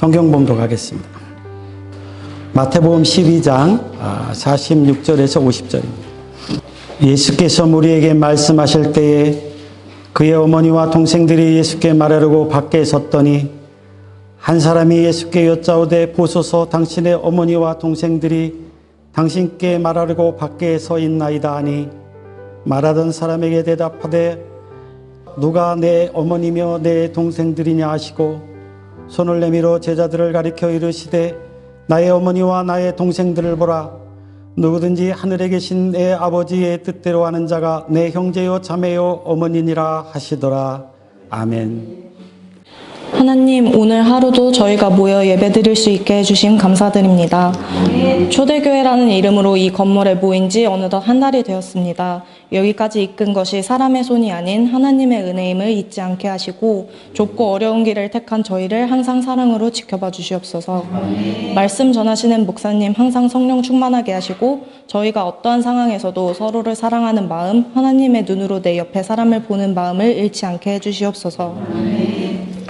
성경 봉독하겠습니다. 마태복음 12장 46절에서 50절입니다. 예수께서 무리에게 말씀하실 때에 그의 어머니와 동생들이 예수께 말하려고 밖에 섰더니 한 사람이 예수께 여짜오되 보소서 당신의 어머니와 동생들이 당신께 말하려고 밖에 서 있나이다 하니 말하던 사람에게 대답하되 누가 내 어머니며 내 동생들이냐 하시고 손을 내밀어 제자들을 가리켜 이르시되 나의 어머니와 나의 동생들을 보라. 누구든지 하늘에 계신 내 아버지의 뜻대로 하는 자가 내 형제요 자매요 어머니니라 하시더라. 아멘. 하나님, 오늘 하루도 저희가 모여 예배드릴 수 있게 해주심 감사드립니다. 초대교회라는 이름으로 이 건물에 모인 지 어느덧 한 달이 되었습니다. 여기까지 이끈 것이 사람의 손이 아닌 하나님의 은혜임을 잊지 않게 하시고 좁고 어려운 길을 택한 저희를 항상 사랑으로 지켜봐 주시옵소서. 말씀 전하시는 목사님 항상 성령 충만하게 하시고 저희가 어떠한 상황에서도 서로를 사랑하는 마음, 하나님의 눈으로 내 옆에 사람을 보는 마음을 잃지 않게 해주시옵소서.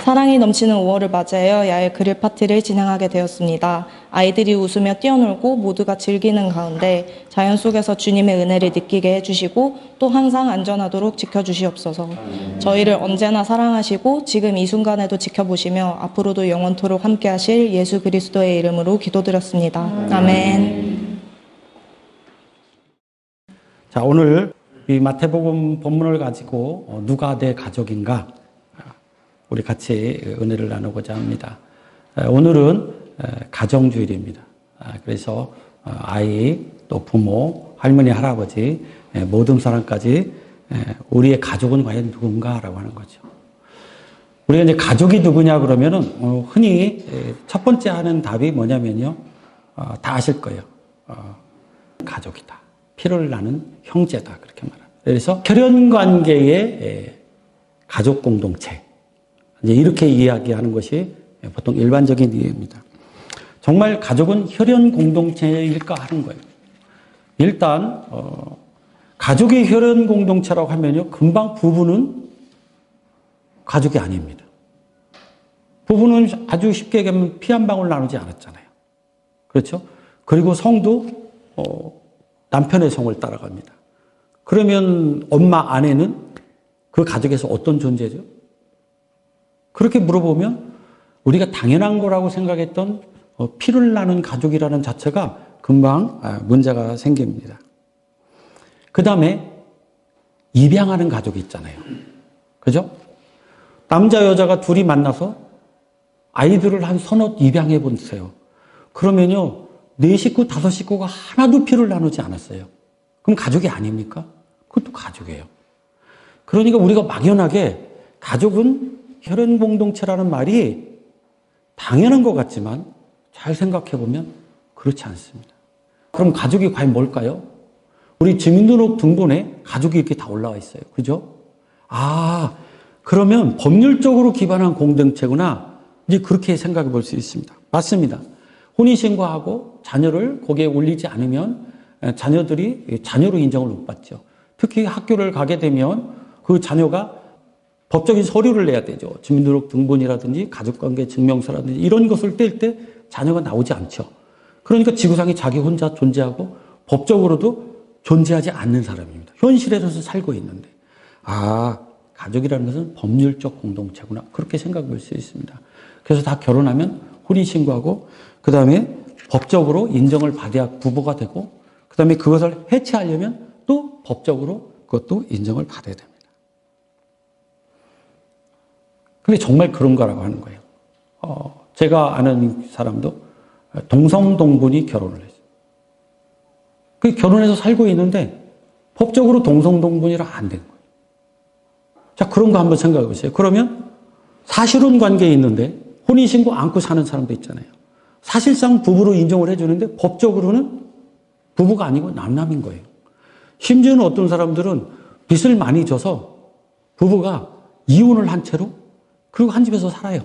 사랑이 넘치는 5월을 맞이하여 야외 그릴 파티를 진행하게 되었습니다. 아이들이 웃으며 뛰어놀고 모두가 즐기는 가운데 자연 속에서 주님의 은혜를 느끼게 해주시고 또 항상 안전하도록 지켜주시옵소서. 저희를 언제나 사랑하시고 지금 이 순간에도 지켜보시며 앞으로도 영원토록 함께하실 예수 그리스도의 이름으로 기도드렸습니다. 아멘. 자, 오늘 이 마태복음 본문을 가지고 누가 내 가족인가 우리 같이 은혜를 나누고자 합니다. 오늘은 가정주일입니다. 그래서 아이, 또 부모, 할머니, 할아버지, 모든 사람까지 우리의 가족은 과연 누군가라고 하는 거죠. 우리가 이제 가족이 누구냐 그러면은 흔히 첫 번째 하는 답이 뭐냐면요. 다 아실 거예요. 가족이다. 피를 나는 형제다. 그렇게 말합니다. 그래서 혈연 관계의 가족 공동체. 이제 이렇게 이야기하는 것이 보통 일반적인 이해입니다. 정말 가족은 혈연 공동체일까 하는 거예요. 일단 가족의 혈연 공동체라고 하면요, 금방 부부는 가족이 아닙니다. 부부는 아주 쉽게 얘기하면 피 한 방울 나누지 않았잖아요. 그렇죠? 그리고 성도 남편의 성을 따라갑니다. 그러면 엄마, 아내는 그 가족에서 어떤 존재죠? 그렇게 물어보면 우리가 당연한 거라고 생각했던 피를 나눈 가족이라는 자체가 금방 문제가 생깁니다. 그 다음에 입양하는 가족이 있잖아요. 그죠? 남자, 여자가 둘이 만나서 아이들을 한 서너 입양해 보세요. 그러면요, 4식구, 5식구가 하나도 피를 나누지 않았어요. 그럼 가족이 아닙니까? 그것도 가족이에요. 그러니까 우리가 막연하게 가족은 혈연 공동체라는 말이 당연한 것 같지만 잘 생각해 보면 그렇지 않습니다. 그럼 가족이 과연 뭘까요? 우리 주민등록 등본에 가족이 이렇게 다 올라와 있어요. 그죠? 아, 그러면 법률적으로 기반한 공동체구나. 이제 그렇게 생각해 볼 수 있습니다. 맞습니다. 혼인신고하고 자녀를 거기에 올리지 않으면 자녀들이 자녀로 인정을 못 받죠. 특히 학교를 가게 되면 그 자녀가 법적인 서류를 내야 되죠. 주민등록 등본이라든지 가족관계 증명서라든지 이런 것을 뗄 때 자녀가 나오지 않죠. 그러니까 지구상에 자기 혼자 존재하고 법적으로도 존재하지 않는 사람입니다. 현실에서 살고 있는데. 아, 가족이라는 것은 법률적 공동체구나. 그렇게 생각해 볼 수 있습니다. 그래서 다 결혼하면 혼인신고하고 그 다음에 법적으로 인정을 받아야 부부가 되고 그 다음에 그것을 해체하려면 또 법적으로 그것도 인정을 받아야 됩니다. 근데 정말 그런가라고 하는 거예요. 제가 아는 사람도 동성동본이 결혼을 했어요. 그 결혼해서 살고 있는데 법적으로 동성동본이라 안 된 거예요. 자, 그런 거 한번 생각해 보세요. 그러면 사실혼 관계에 있는데 혼인신고 안고 사는 사람도 있잖아요. 사실상 부부로 인정을 해주는데 법적으로는 부부가 아니고 남남인 거예요. 심지어는 어떤 사람들은 빚을 많이 져서 부부가 이혼을 한 채로 그리고 한 집에서 살아요.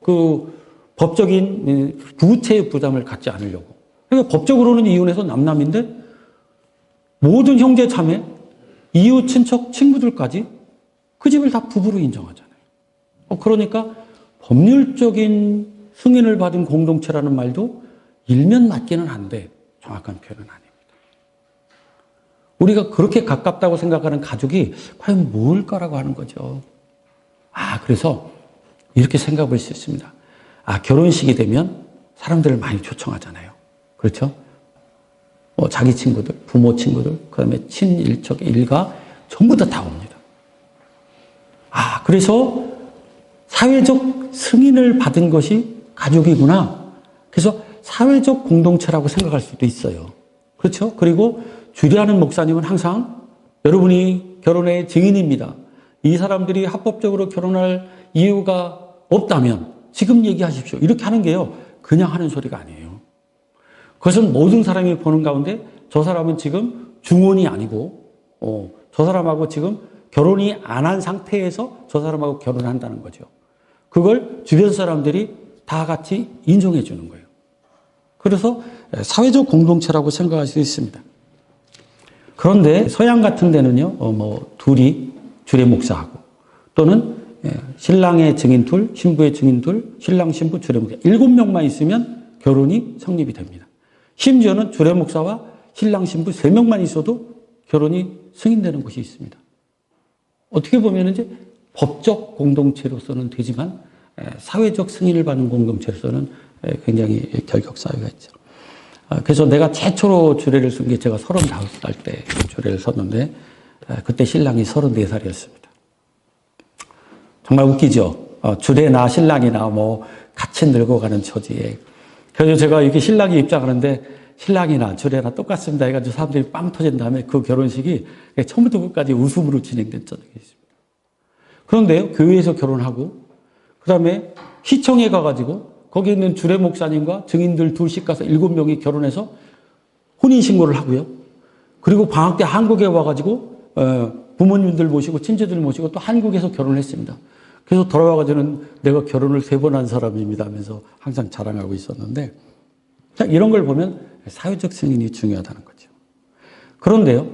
그 법적인 부채의 부담을 갖지 않으려고. 그러니까 법적으로는 이혼해서 남남인데 모든 형제 자매, 이웃 친척 친구들까지 그 집을 다 부부로 인정하잖아요. 그러니까 법률적인 승인을 받은 공동체라는 말도 일면 맞기는 한데 정확한 표현은 아닙니다. 우리가 그렇게 가깝다고 생각하는 가족이 과연 뭘까라고 하는 거죠. 그래서 이렇게 생각해 볼 수 있습니다. 결혼식이 되면 사람들을 많이 초청하잖아요. 그렇죠? 자기 친구들, 부모 친구들, 그 다음에 친일척, 일가 전부 다 옵니다. 그래서 사회적 승인을 받은 것이 가족이구나. 그래서 사회적 공동체라고 생각할 수도 있어요. 그렇죠? 그리고 주례하는 목사님은 항상 여러분이 결혼의 증인입니다. 이 사람들이 합법적으로 결혼할 이유가 없다면 지금 얘기하십시오. 이렇게 하는 게요. 그냥 하는 소리가 아니에요. 그것은 모든 사람이 보는 가운데 저 사람은 지금 중혼이 아니고 저 사람하고 지금 결혼이 안 한 상태에서 저 사람하고 결혼을 한다는 거죠. 그걸 주변 사람들이 다 같이 인정해 주는 거예요. 그래서 사회적 공동체라고 생각할 수 있습니다. 그런데 서양 같은 데는요, 둘이 주례 목사하고 또는 신랑의 증인 둘, 신부의 증인 둘, 신랑, 신부, 주례 목사 7명만 있으면 결혼이 성립이 됩니다. 심지어는 주례 목사와 신랑, 신부 3명만 있어도 결혼이 승인되는 곳이 있습니다. 어떻게 보면 이제 법적 공동체로서는 되지만 사회적 승인을 받는 공동체로서는 굉장히 결격사유가 있죠. 그래서 내가 최초로 주례를 쓴 게 제가 35살 때 주례를 섰는데 그때 신랑이 34살이었습니다. 정말 웃기죠? 주례나 신랑이나 같이 늙어가는 처지에. 그래서 제가 이렇게 신랑이 입장하는데 신랑이나 주례나 똑같습니다 해가지고 사람들이 빵 터진 다음에 그 결혼식이 처음부터 끝까지 웃음으로 진행된 적이 있습니다. 그런데요, 교회에서 결혼하고 그 다음에 시청에 가가지고 거기 있는 주례 목사님과 증인들 둘씩 가서 7명이 결혼해서 혼인신고를 하고요. 그리고 방학 때 한국에 와가지고 부모님들 모시고 친지들 모시고 또 한국에서 결혼을 했습니다. 그래서 돌아와가지고는 내가 결혼을 3번 한 사람입니다 하면서 항상 자랑하고 있었는데 이런 걸 보면 사회적 승인이 중요하다는 거죠. 그런데요,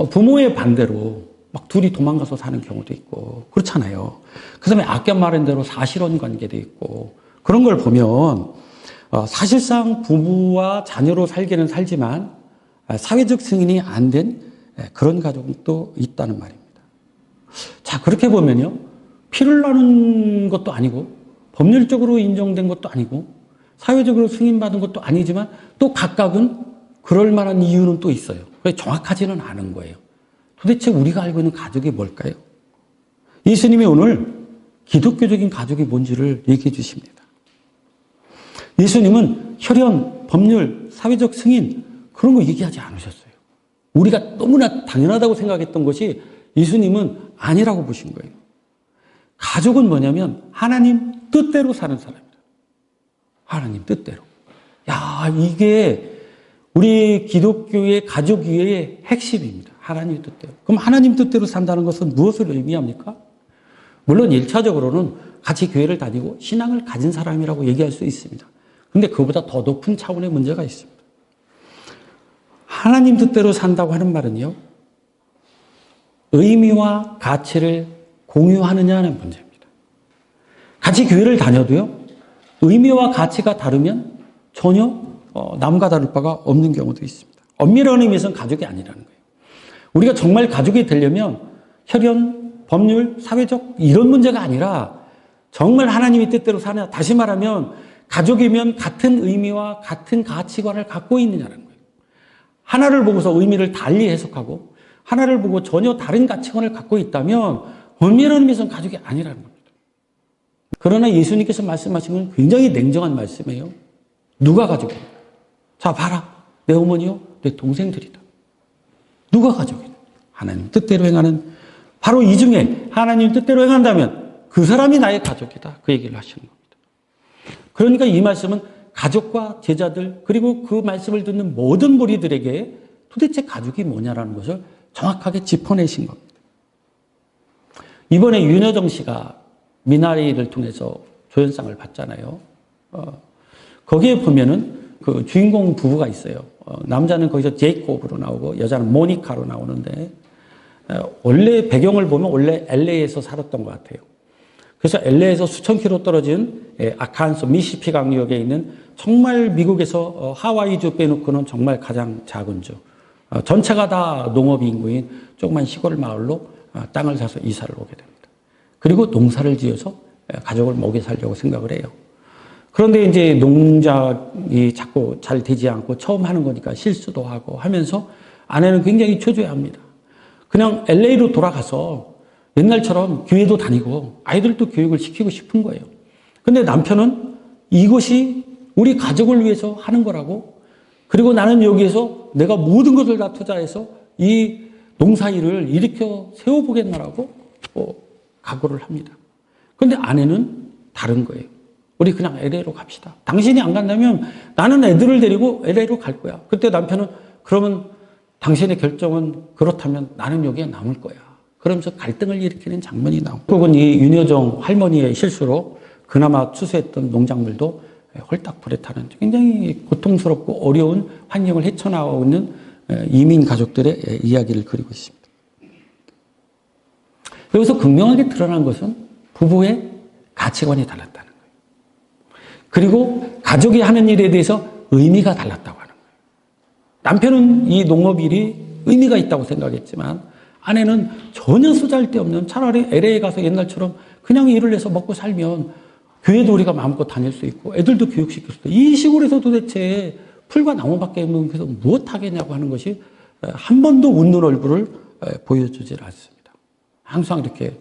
부모의 반대로 막 둘이 도망가서 사는 경우도 있고 그렇잖아요. 그 다음에 아까 말한 대로 사실혼 관계도 있고 그런 걸 보면 사실상 부부와 자녀로 살기는 살지만 사회적 승인이 안 된 그런 가족은 또 있다는 말입니다. 자, 그렇게 보면요, 피를 나눈 것도 아니고 법률적으로 인정된 것도 아니고 사회적으로 승인받은 것도 아니지만 또 각각은 그럴 만한 이유는 또 있어요. 정확하지는 않은 거예요. 도대체 우리가 알고 있는 가족이 뭘까요? 예수님이 오늘 기독교적인 가족이 뭔지를 얘기해 주십니다. 예수님은 혈연, 법률, 사회적 승인 그런 거 얘기하지 않으셨어요. 우리가 너무나 당연하다고 생각했던 것이 예수님은 아니라고 보신 거예요. 가족은 뭐냐면 하나님 뜻대로 사는 사람이다. 하나님 뜻대로. 이게 우리 기독교의 가족의 핵심입니다. 하나님 뜻대로. 그럼 하나님 뜻대로 산다는 것은 무엇을 의미합니까? 물론 1차적으로는 같이 교회를 다니고 신앙을 가진 사람이라고 얘기할 수 있습니다. 근데 그보다 더 높은 차원의 문제가 있습니다. 하나님 뜻대로 산다고 하는 말은요, 의미와 가치를 공유하느냐는 문제입니다. 같이 교회를 다녀도요, 의미와 가치가 다르면 전혀 남과 다를 바가 없는 경우도 있습니다. 엄밀한 의미에서는 가족이 아니라는 거예요. 우리가 정말 가족이 되려면 혈연, 법률, 사회적 이런 문제가 아니라 정말 하나님의 뜻대로 사냐. 다시 말하면 가족이면 같은 의미와 같은 가치관을 갖고 있느냐는 거예요. 하나를 보고서 의미를 달리 해석하고 하나를 보고 전혀 다른 가치관을 갖고 있다면 엄밀한 의미에서는 가족이 아니라는 겁니다. 그러나 예수님께서 말씀하신 건 굉장히 냉정한 말씀이에요. 누가 가족입니까? 자, 봐라. 내 어머니요, 내 동생들이다. 누가 가족이냐? 하나님 뜻대로 행하는, 바로 이 중에 하나님 뜻대로 행한다면 그 사람이 나의 가족이다. 그 얘기를 하시는 겁니다. 그러니까 이 말씀은 가족과 제자들 그리고 그 말씀을 듣는 모든 무리들에게 도대체 가족이 뭐냐라는 것을 정확하게 짚어내신 겁니다. 이번에 윤여정 씨가 미나리를 통해서 조연상을 받잖아요. 거기에 보면은 그 주인공 부부가 있어요. 남자는 거기서 제이콥으로 나오고 여자는 모니카로 나오는데 원래 배경을 보면 원래 LA에서 살았던 것 같아요. 그래서 LA에서 수천 킬로 떨어진 아칸소 미시시피 강유역에 있는 정말 미국에서 하와이주 빼놓고는 정말 가장 작은 주. 전체가 다 농업 인구인 조그만 시골 마을로 땅을 사서 이사를 오게 됩니다. 그리고 농사를 지어서 가족을 먹여 살려고 생각을 해요. 그런데 이제 농작이 자꾸 잘 되지 않고 처음 하는 거니까 실수도 하고 하면서 아내는 굉장히 초조해합니다. 그냥 LA로 돌아가서 옛날처럼 교회도 다니고 아이들도 교육을 시키고 싶은 거예요. 근데 남편은 이것이 우리 가족을 위해서 하는 거라고, 그리고 나는 여기에서 내가 모든 것을 다 투자해서 이 농사일을 일으켜 세워보겠나라고 각오를 합니다. 그런데 아내는 다른 거예요. 우리 그냥 LA로 갑시다. 당신이 안 간다면 나는 애들을 데리고 LA로 갈 거야. 그때 남편은 그러면 당신의 결정은 그렇다면 나는 여기에 남을 거야. 그러면서 갈등을 일으키는 장면이 나옵니다. 결국은 이 윤여정 할머니의 실수로 그나마 추수했던 농작물도 홀딱 불에 타는 굉장히 고통스럽고 어려운 환경을 헤쳐나가고 있는 이민 가족들의 이야기를 그리고 있습니다. 여기서 극명하게 드러난 것은 부부의 가치관이 달랐다는 거예요. 그리고 가족이 하는 일에 대해서 의미가 달랐다고 하는 거예요. 남편은 이 농업일이 의미가 있다고 생각했지만 아내는 전혀 쓰잘데없는, 차라리 LA에 가서 옛날처럼 그냥 일을 해서 먹고 살면 교회도 우리가 마음껏 다닐 수 있고 애들도 교육시킬 수 있고, 이 시골에서 도대체 풀과 나무밖에 없는 곳에서 무엇 하겠냐고 하는 것이 한 번도 웃는 얼굴을 보여주질 않습니다. 항상 이렇게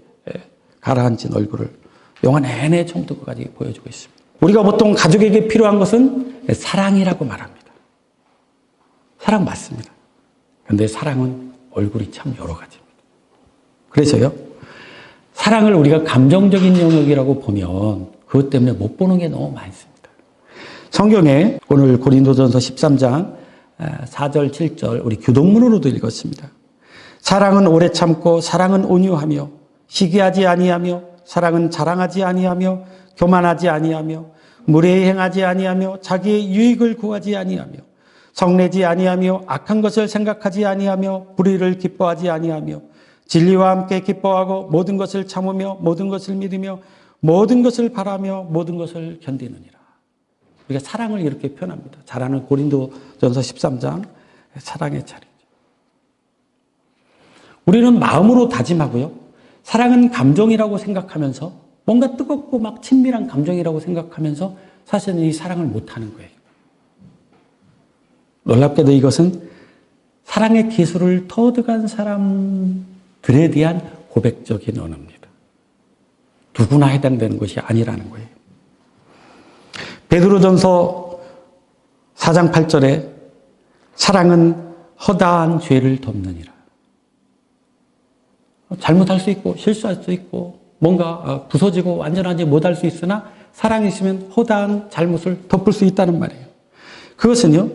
가라앉은 얼굴을 영화 내내 처음부터 끝까지 보여주고 있습니다. 우리가 보통 가족에게 필요한 것은 사랑이라고 말합니다. 사랑 맞습니다. 그런데 사랑은 얼굴이 참 여러 가지입니다. 그래서요, 사랑을 우리가 감정적인 영역이라고 보면 그것 때문에 못 보는 게 너무 많습니다. 성경에 오늘 고린도전서 13장 4절 7절 우리 교동문으로도 읽었습니다. 사랑은 오래 참고 사랑은 온유하며 시기하지 아니하며 사랑은 자랑하지 아니하며 교만하지 아니하며 무례히 행하지 아니하며 자기의 유익을 구하지 아니하며 성내지 아니하며 악한 것을 생각하지 아니하며 불의를 기뻐하지 아니하며 진리와 함께 기뻐하고 모든 것을 참으며 모든 것을 믿으며 모든 것을 바라며 모든 것을 견디느니라. 우리가 사랑을 이렇게 표현합니다. 잘 아는 고린도전서 13장 사랑의 차례죠. 우리는 마음으로 다짐하고요, 사랑은 감정이라고 생각하면서 뭔가 뜨겁고 막 친밀한 감정이라고 생각하면서 사실은 이 사랑을 못하는 거예요. 놀랍게도 이것은 사랑의 기술을 터득한 사람들에 대한 고백적인 언어입니다. 누구나 해당되는 것이 아니라는 거예요. 베드로전서 4장 8절에 사랑은 허다한 죄를 덮느니라. 잘못할 수 있고 실수할 수 있고 뭔가 부서지고 완전하지 못할 수 있으나 사랑이 있으면 허다한 잘못을 덮을 수 있다는 말이에요. 그것은요,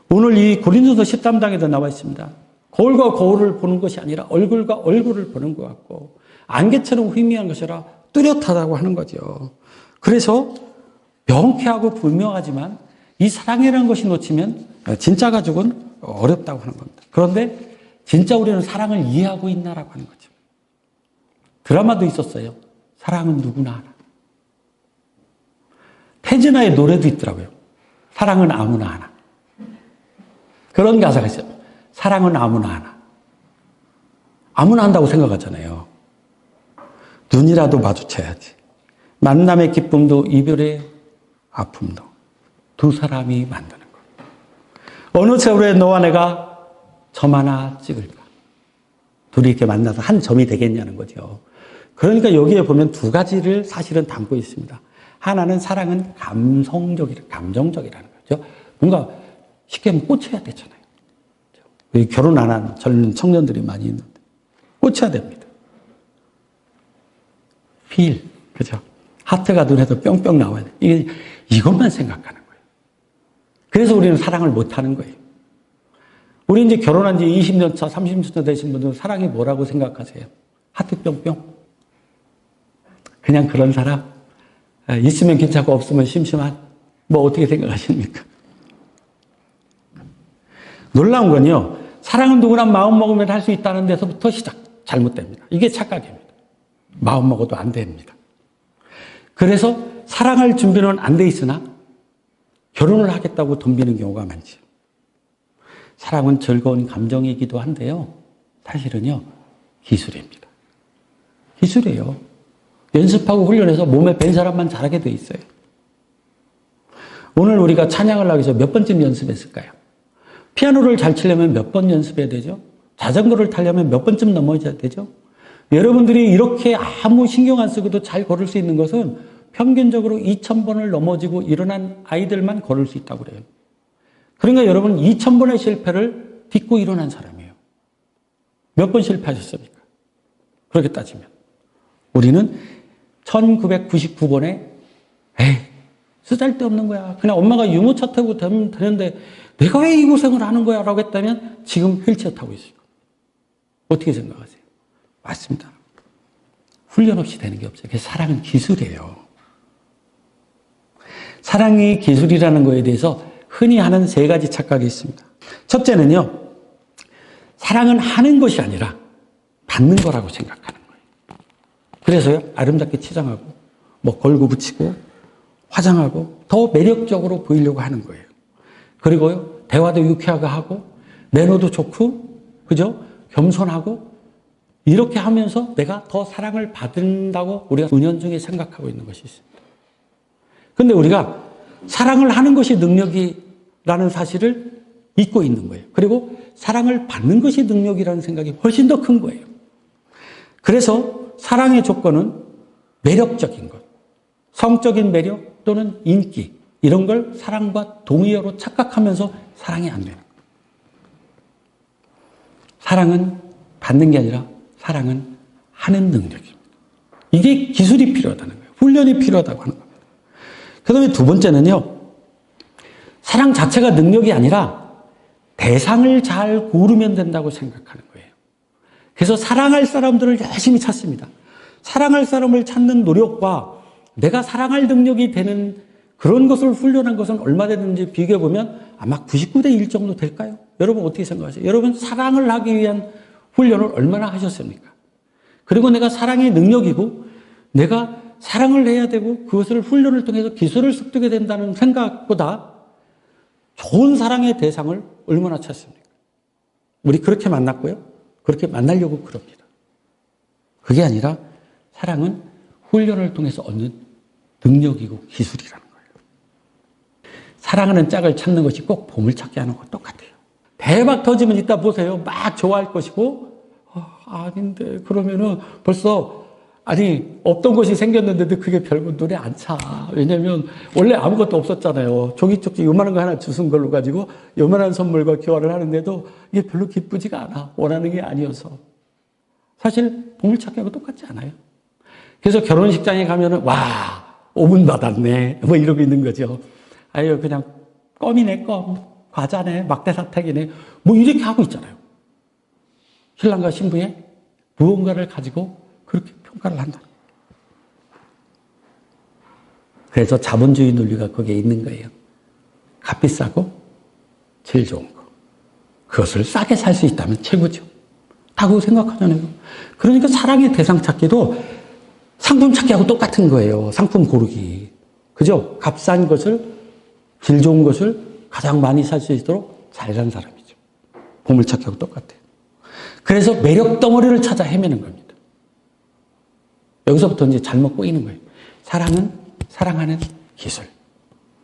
오늘 이 고린도서 13장에도 나와 있습니다. 거울과 거울을 보는 것이 아니라 얼굴과 얼굴을 보는 것 같고 안개처럼 희미한 것이라 뚜렷하다고 하는 거죠. 그래서 명쾌하고 분명하지만 이 사랑이라는 것이 놓치면 진짜 가족은 어렵다고 하는 겁니다. 그런데 진짜 우리는 사랑을 이해하고 있나라고 하는 거죠. 드라마도 있었어요. 사랑은 누구나 하나. 태진아의 노래도 있더라고요. 사랑은 아무나 하나. 그런 가사가 있어요. 사랑은 아무나 하나. 아무나 한다고 생각하잖아요. 눈이라도 마주쳐야지. 만남의 기쁨도 이별의 아픔도 두 사람이 만드는 것. 어느 세월에 너와 내가 점 하나 찍을까? 둘이 이렇게 만나서 한 점이 되겠냐는 거죠. 그러니까 여기에 보면 두 가지를 사실은 담고 있습니다. 하나는 사랑은 감정적이라는 거죠. 뭔가 쉽게 하면 꽂혀야 되잖아요. 결혼 안 한 젊은 청년들이 많이 있는데 꽂혀야 됩니다. feel, 그죠? 하트가 눈에서 뿅뿅 나와야 돼. 이것만 생각하는 거예요. 그래서 우리는 사랑을 못 하는 거예요. 우리 이제 결혼한 지 20년 차, 30년 차 되신 분들은 사랑이 뭐라고 생각하세요? 하트 뿅뿅? 그냥 그런 사람? 있으면 괜찮고 없으면 심심한? 뭐 어떻게 생각하십니까? 놀라운 건요, 사랑은 누구나 마음 먹으면 할 수 있다는 데서부터 잘못됩니다. 이게 착각입니다. 마음 먹어도 안 됩니다. 그래서 사랑할 준비는 안 돼 있으나 결혼을 하겠다고 덤비는 경우가 많죠. 사랑은 즐거운 감정이기도 한데요. 사실은요, 기술입니다. 기술이에요. 연습하고 훈련해서 몸에 밴 사람만 잘하게 돼 있어요. 오늘 우리가 찬양을 하기 위해서 몇 번쯤 연습했을까요? 피아노를 잘 치려면 몇 번 연습해야 되죠? 자전거를 타려면 몇 번쯤 넘어져야 되죠? 여러분들이 이렇게 아무 신경 안 쓰고도 잘 걸을 수 있는 것은 평균적으로 2,000번을 넘어지고 일어난 아이들만 걸을 수 있다고 그래요. 그러니까 여러분 2,000번의 실패를 딛고 일어난 사람이에요. 몇 번 실패하셨습니까? 그렇게 따지면. 우리는 1999번에 에이, 쓰잘데없는 거야. 그냥 엄마가 유모차 타고 되는데 내가 왜 이 고생을 하는 거야? 라고 했다면 지금 휠체어 타고 있을 거예요. 어떻게 생각하세요? 맞습니다. 훈련 없이 되는 게 없어요. 그래서 사랑은 기술이에요. 사랑이 기술이라는 거에 대해서 흔히 하는 3가지 착각이 있습니다. 첫째는요, 사랑은 하는 것이 아니라 받는 거라고 생각하는 거예요. 그래서요, 아름답게 치장하고, 뭐 걸고 붙이고, 화장하고, 더 매력적으로 보이려고 하는 거예요. 그리고요, 대화도 유쾌하게 하고, 매너도 좋고, 그죠? 겸손하고, 이렇게 하면서 내가 더 사랑을 받는다고 우리가 은연중에 생각하고 있는 것이 있습니다. 근데 우리가 사랑을 하는 것이 능력이라는 사실을 잊고 있는 거예요. 그리고 사랑을 받는 것이 능력이라는 생각이 훨씬 더 큰 거예요. 그래서 사랑의 조건은 매력적인 것, 성적인 매력 또는 인기, 이런 걸 사랑과 동의어로 착각하면서 사랑이 안 되는 거예요. 사랑은 받는 게 아니라 사랑은 하는 능력입니다. 이게 기술이 필요하다는 거예요. 훈련이 필요하다고 하는 겁니다. 그 다음에 2번째는요, 사랑 자체가 능력이 아니라 대상을 잘 고르면 된다고 생각하는 거예요. 그래서 사랑할 사람들을 열심히 찾습니다. 사랑할 사람을 찾는 노력과 내가 사랑할 능력이 되는 그런 것을 훈련한 것은 얼마 됐는지 비교해보면 아마 99대 1 정도 될까요? 여러분 어떻게 생각하세요? 여러분 사랑을 하기 위한 훈련을 얼마나 하셨습니까? 그리고 내가 사랑의 능력이고 내가 사랑을 해야 되고 그것을 훈련을 통해서 기술을 습득해야 된다는 생각보다 좋은 사랑의 대상을 얼마나 찾습니까? 우리 그렇게 만났고요. 그렇게 만나려고 그럽니다. 그게 아니라 사랑은 훈련을 통해서 얻는 능력이고 기술이라는 거예요. 사랑하는 짝을 찾는 것이 꼭 보물찾기 하는 것과 똑같아요. 대박 터지면 이따 보세요. 막 좋아할 것이고 아닌데 그러면은 벌써 없던 것이 생겼는데도 그게 별로 눈에 안 차. 왜냐면 원래 아무것도 없었잖아요. 종이 쪽지 요만한 거 하나 주신 걸로 가지고 요만한 선물과 교환을 하는데도 이게 별로 기쁘지가 않아. 원하는 게 아니어서. 사실 보물찾기하고 똑같지 않아요. 그래서 결혼식장에 가면은 와 5분 받았네 뭐 이러고 있는 거죠. 아유 그냥 껌이네 껌. 과자네 막대 사탕이네 뭐 이렇게 하고 있잖아요. 신랑과 신부의 무언가를 가지고 그렇게 평가를 한다. 그래서 자본주의 논리가 거기에 있는 거예요. 값이 싸고 제일 좋은 거. 그것을 싸게 살 수 있다면 최고죠. 다고 생각하잖아요. 그러니까 사랑의 대상 찾기도 상품 찾기하고 똑같은 거예요. 상품 고르기. 그죠? 값싼 것을, 질 좋은 것을 가장 많이 살 수 있도록 잘난 사람이죠. 보물찾기하고 똑같아요. 그래서 매력 덩어리를 찾아 헤매는 겁니다. 여기서부터 이제 잘못 꼬이는 거예요. 사랑은 사랑하는 기술,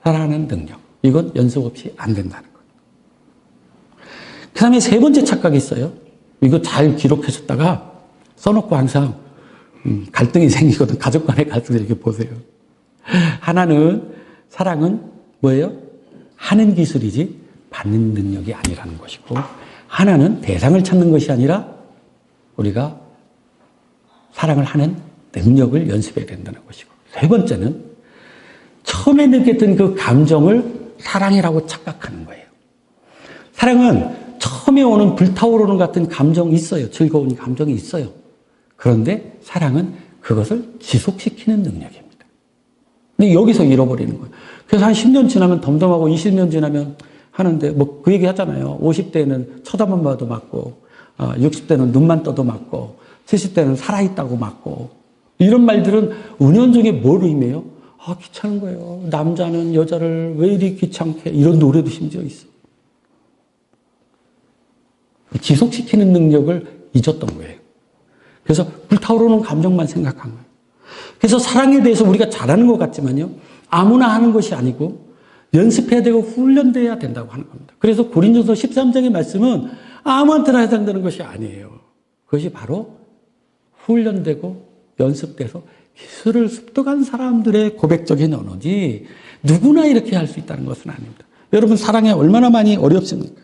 사랑하는 능력. 이건 연습 없이 안 된다는 거예요. 그 다음에 3번째 착각이 있어요. 이거 잘 기록하셨다가 써놓고 항상 갈등이 생기거든. 가족 간의 갈등을 이렇게 보세요. 하나는 사랑은 뭐예요? 하는 기술이지 받는 능력이 아니라는 것이고 하나는 대상을 찾는 것이 아니라 우리가 사랑을 하는 능력을 연습해야 된다는 것이고 3번째는 처음에 느꼈던 그 감정을 사랑이라고 착각하는 거예요. 사랑은 처음에 오는 불타오르는 같은 감정이 있어요. 즐거운 감정이 있어요. 그런데 사랑은 그것을 지속시키는 능력입니다. 근데 여기서 잃어버리는 거예요. 그래서 한 10년 지나면 덤덤하고 20년 지나면 하는데 뭐 그 얘기 하잖아요. 50대는 쳐다만 봐도 맞고 60대는 눈만 떠도 맞고 70대는 살아있다고 맞고 이런 말들은 은연중에 뭘 의미해요? 귀찮은 거예요. 남자는 여자를 왜 이리 귀찮게, 이런 노래도 심지어 있어. 지속시키는 능력을 잊었던 거예요. 그래서 불타오르는 감정만 생각한 거예요. 그래서 사랑에 대해서 우리가 잘하는 것 같지만요, 아무나 하는 것이 아니고 연습해야 되고 훈련돼야 된다고 하는 겁니다. 그래서 고린도서 13장의 말씀은 아무한테나 해당되는 것이 아니에요. 그것이 바로 훈련되고 연습돼서 기술을 습득한 사람들의 고백적인 언어지 누구나 이렇게 할 수 있다는 것은 아닙니다. 여러분, 사랑이 얼마나 많이 어렵습니까?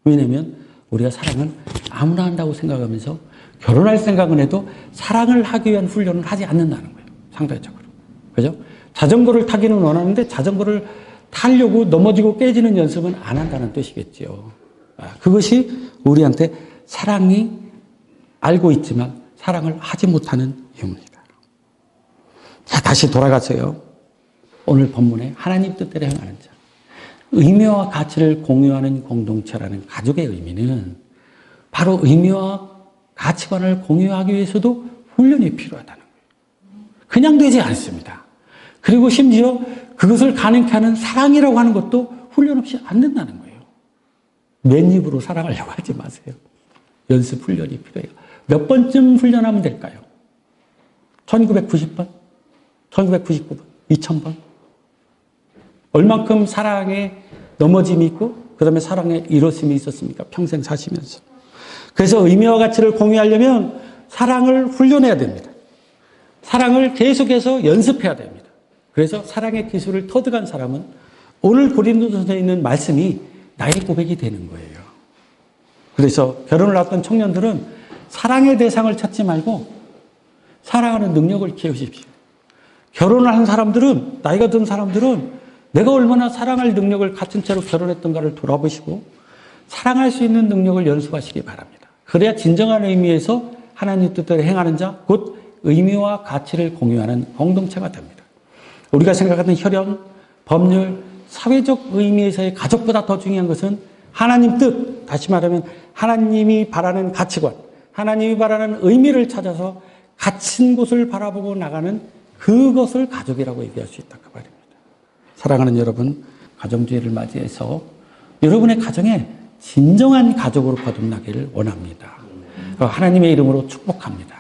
왜냐하면 우리가 사랑은 아무나 한다고 생각하면서 결혼할 생각은 해도 사랑을 하기 위한 훈련을 하지 않는다는 거예요. 상대적으로. 그죠? 자전거를 타기는 원하는데 자전거를 타려고 넘어지고 깨지는 연습은 안 한다는 뜻이겠죠. 그것이 우리한테 사랑이 알고 있지만 사랑을 하지 못하는 이유입니다. 자, 다시 돌아가서요. 오늘 본문에 하나님 뜻대로 행하는 자. 의미와 가치를 공유하는 공동체라는 가족의 의미는 바로 의미와 가치관을 공유하기 위해서도 훈련이 필요하다는 거예요. 그냥 되지 않습니다. 그리고 심지어 그것을 가능케 하는 사랑이라고 하는 것도 훈련 없이 안 된다는 거예요. 맨입으로 사랑하려고 하지 마세요. 연습 훈련이 필요해요. 몇 번쯤 훈련하면 될까요? 1990번? 1999번? 2000번? 얼만큼 사랑에 넘어짐이 있고 그 다음에 사랑에 이뤘음이 있었습니까? 평생 사시면서. 그래서 의미와 가치를 공유하려면 사랑을 훈련해야 됩니다. 사랑을 계속해서 연습해야 됩니다. 그래서 사랑의 기술을 터득한 사람은 오늘 고린도서에 있는 말씀이 나의 고백이 되는 거예요. 그래서 결혼을 앞둔 청년들은 사랑의 대상을 찾지 말고 사랑하는 능력을 키우십시오. 결혼을 한 사람들은, 나이가 든 사람들은 내가 얼마나 사랑할 능력을 갖춘 채로 결혼했던가를 돌아보시고 사랑할 수 있는 능력을 연습하시기 바랍니다. 그래야 진정한 의미에서 하나님 뜻대로 행하는 자, 곧 의미와 가치를 공유하는 공동체가 됩니다. 우리가 생각하는 혈연, 법률, 사회적 의미에서의 가족보다 더 중요한 것은 하나님 뜻, 다시 말하면 하나님이 바라는 가치관, 하나님이 바라는 의미를 찾아서 갇힌 곳을 바라보고 나가는 그것을 가족이라고 얘기할 수 있다 그 말입니다. 사랑하는 여러분, 가정주의를 맞이해서 여러분의 가정에 진정한 가족으로 거듭나기를 원합니다. 하나님의 이름으로 축복합니다.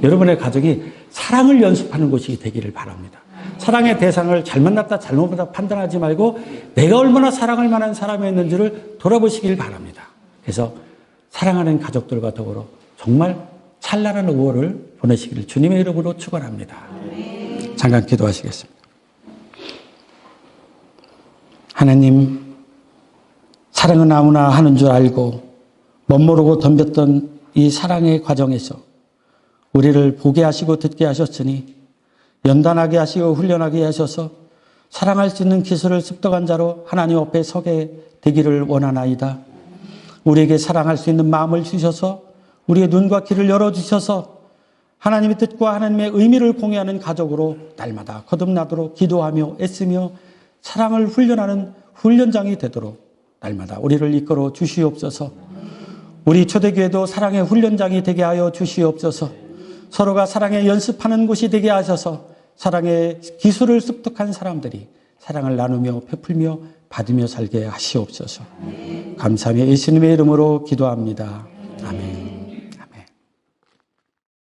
여러분의 가족이 사랑을 연습하는 곳이 되기를 바랍니다. 사랑의 대상을 잘 만났다 잘못 만났다 판단하지 말고 내가 얼마나 사랑할 만한 사람이었는지를 돌아보시길 바랍니다. 그래서 사랑하는 가족들과 더불어 정말 찬란한 5월을 보내시기를 주님의 이름으로 축원합니다. 잠깐 기도하시겠습니다. 하나님, 사랑은 아무나 하는 줄 알고 멋모르고 덤볐던 이 사랑의 과정에서 우리를 보게 하시고 듣게 하셨으니 연단하게 하시고 훈련하게 하셔서 사랑할 수 있는 기술을 습득한 자로 하나님 앞에 서게 되기를 원하나이다. 우리에게 사랑할 수 있는 마음을 주셔서 우리의 눈과 귀를 열어주셔서 하나님의 뜻과 하나님의 의미를 공유하는 가족으로 날마다 거듭나도록 기도하며 애쓰며 사랑을 훈련하는 훈련장이 되도록 날마다 우리를 이끌어 주시옵소서. 우리 초대교회도 사랑의 훈련장이 되게 하여 주시옵소서. 서로가 사랑에 연습하는 곳이 되게 하셔서 사랑의 기술을 습득한 사람들이 사랑을 나누며 베풀며 받으며 살게 하시옵소서. 감사하며 예수님의 이름으로 기도합니다. 아멘.